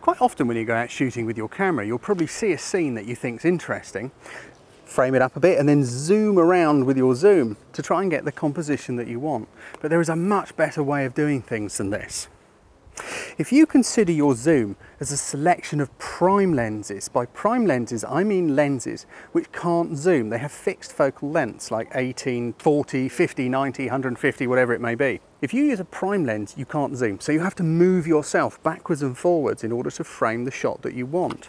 Quite often when you go out shooting with your camera, you'll probably see a scene that you think's interesting, frame it up a bit and then zoom around with your zoom to try and get the composition that you want. But there is a much better way of doing things than this. If you consider your zoom as a selection of prime lenses, by prime lenses I mean lenses which can't zoom. They have fixed focal lengths like 18, 40, 50, 90, 150, whatever it may be. If you use a prime lens, you can't zoom, so you have to move yourself backwards and forwards in order to frame the shot that you want.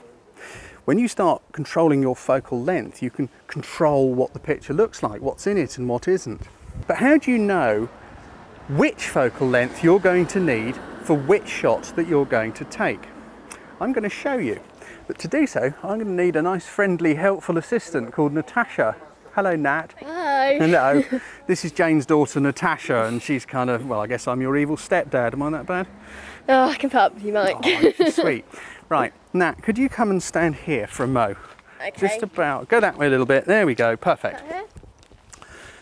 When you start controlling your focal length, you can control what the picture looks like, what's in it and what isn't. But how do you know which focal length you're going to need for which shot that you're going to take? I'm going to show you. But to do so, I'm going to need a nice, friendly, helpful assistant called Natasha. Hello, Nat. Hi. Hello. This is Jane's daughter, Natasha, and she's kind of, well, I guess I'm your evil stepdad. Am I that bad? Oh, I can put up with you, Mike. Oh, she's sweet. Right, Nat, could you come and stand here for a mo? Okay. Just about, go that way a little bit. There we go, perfect.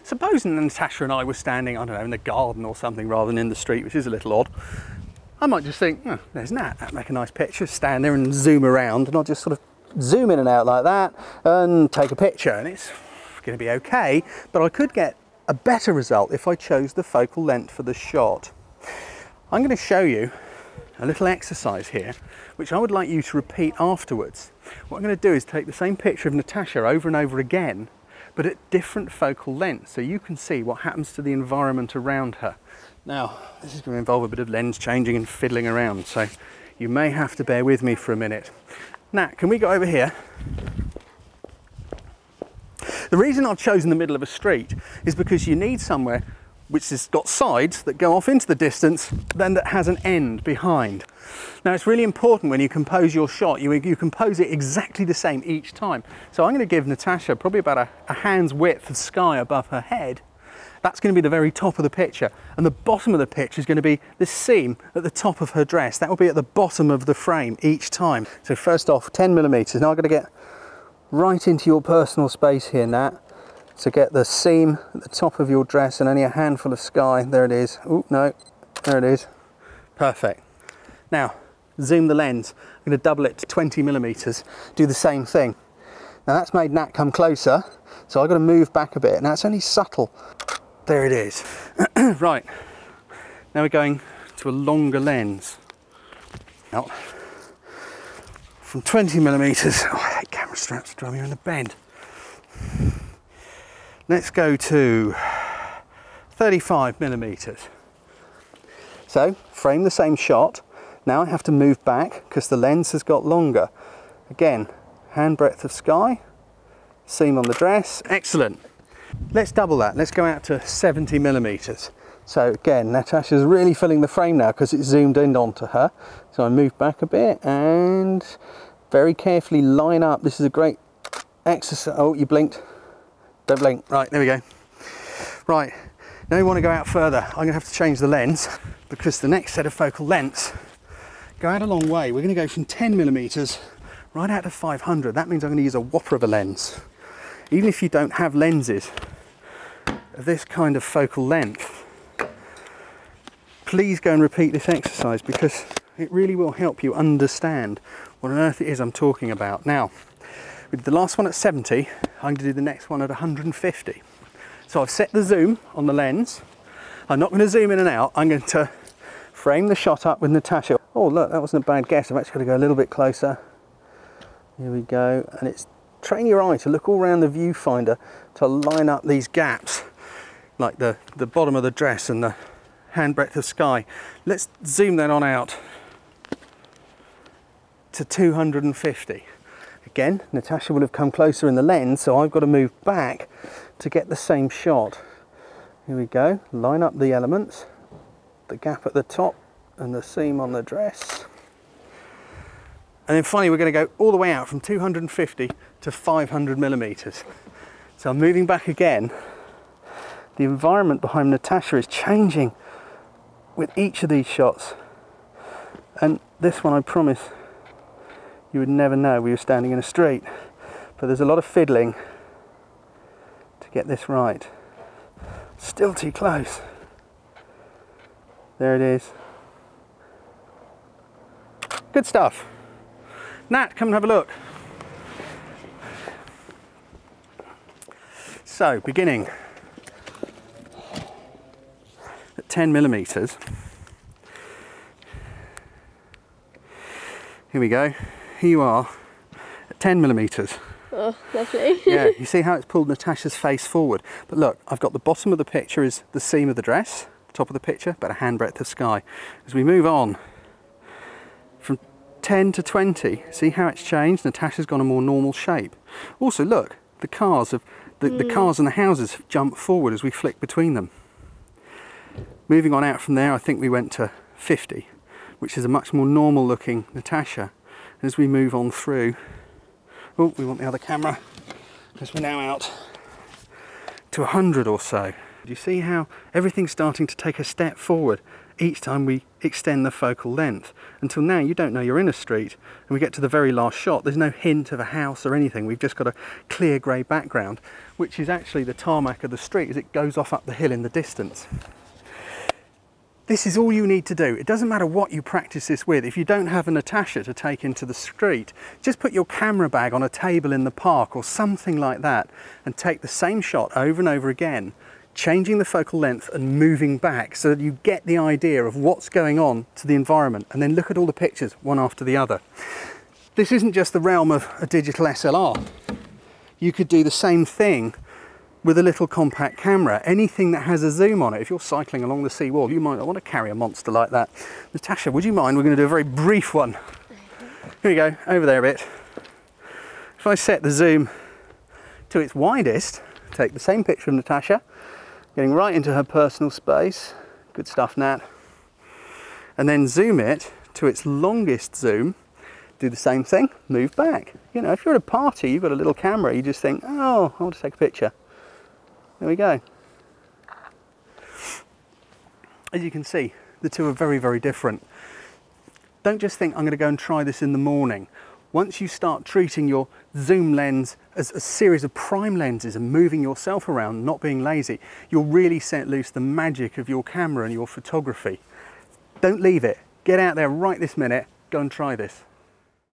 Supposing Natasha and I were standing, I don't know, in the garden or something rather than in the street, which is a little odd. I might just think, oh, there's Nat, that'd make a nice picture, stand there and zoom around, and I'll just sort of zoom in and out like that and take a picture, and it's going to be okay, but I could get a better result if I chose the focal length for the shot. I'm going to show you a little exercise here, which I would like you to repeat afterwards. What I'm going to do is take the same picture of Natasha over and over again, but at different focal lengths, so you can see what happens to the environment around her. Now, this is going to involve a bit of lens changing and fiddling around, so you may have to bear with me for a minute. Nat, can we go over here? The reason I've chosen the middle of a street is because you need somewhere which has got sides that go off into the distance, then that has an end behind. Now, it's really important when you compose your shot, you compose it exactly the same each time. So I'm going to give Natasha probably about a hand's width of sky above her head. That's going to be the very top of the picture, and the bottom of the picture is going to be this seam at the top of her dress. That will be at the bottom of the frame each time. So first off, 10 millimeters. Now I'm going to get right into your personal space here, Nat. So get the seam at the top of your dress and only a handful of sky. There it is. Oh, no, there it is. Perfect. Now, zoom the lens. I'm going to double it to 20 millimeters. Do the same thing. Now that's made Nat come closer, so I've got to move back a bit. Now it's only subtle. There it is. Right, now we're going to a longer lens. Now, from 20 millimeters, oh, I hate camera straps, drive me in the bend. Let's go to 35 millimeters. So, frame the same shot. Now I have to move back because the lens has got longer. Again, hand breadth of sky, seam on the dress, excellent. Let's double that, let's go out to 70 millimeters. So again, Natasha's really filling the frame now because it's zoomed in onto her. So I move back a bit and very carefully line up. This is a great exercise. Oh, you blinked. Don't blink. Right, there we go. Right, now we want to go out further. I'm going to have to change the lens because the next set of focal lengths go out a long way. We're going to go from 10 millimeters right out to 500. That means I'm going to use a whopper of a lens. Even if you don't have lenses of this kind of focal length, please go and repeat this exercise because it really will help you understand what on earth it is I'm talking about. Now, we did the last one at 70, I'm going to do the next one at 150. So I've set the zoom on the lens. I'm not going to zoom in and out, I'm going to frame the shot up with Natasha. Oh look, that wasn't a bad guess. I've actually got to go a little bit closer. Here we go, and it's train your eye to look all around the viewfinder to line up these gaps, like the bottom of the dress and the hand breadth of sky. Let's zoom that on out to 250. Again, Natasha will have come closer in the lens, so I've got to move back to get the same shot. Here we go, line up the elements, the gap at the top and the seam on the dress. And then finally we're going to go all the way out from 250 to 500 millimeters. So I'm moving back again. The environment behind Natasha is changing with each of these shots. And this one, I promise, you would never know we were standing in a street. But there's a lot of fiddling to get this right. Still too close. There it is. Good stuff. Nat, come and have a look. So, beginning at 10 millimeters. Here we go. Here you are at 10 millimeters. Oh, lovely. Yeah, you see how it's pulled Natasha's face forward. But look, I've got the bottom of the picture is the seam of the dress, top of the picture, about a handbreadth of sky. As we move on from 10 to 20, see how it's changed? Natasha's gone a more normal shape. Also, look, the cars have the cars and the houses have jumped forward as we flick between them. Moving on out from there, I think we went to 50, which is a much more normal looking Natasha. As we move on through, oh, we want the other camera, because we're now out to 100 or so. Do you see how everything's starting to take a step forward each time we extend the focal length? Until now, you don't know you're in a street, and we get to the very last shot. There's no hint of a house or anything. We've just got a clear grey background, which is actually the tarmac of the street as it goes off up the hill in the distance. This is all you need to do. It doesn't matter what you practice this with. If you don't have a Natasha to take into the street, just put your camera bag on a table in the park or something like that and take the same shot over and over again, changing the focal length and moving back so that you get the idea of what's going on to the environment, and then look at all the pictures one after the other. This isn't just the realm of a digital SLR. You could do the same thing with a little compact camera, anything that has a zoom on it. If you're cycling along the seawall, you might not want to carry a monster like that. Natasha, would you mind? We're going to do a very brief one. Here we go, over there a bit. If I set the zoom to its widest, take the same picture of Natasha, getting right into her personal space. Good stuff, Nat. And then zoom it to its longest zoom, do the same thing, move back. You know, if you're at a party, you've got a little camera, you just think, oh, I want to take a picture. There we go. As you can see, the two are very, very different. Don't just think, I'm going to go and try this in the morning. Once you start treating your zoom lens as a series of prime lenses and moving yourself around, not being lazy, you'll really set loose the magic of your camera and your photography. Don't leave it. Get out there right this minute, go and try this.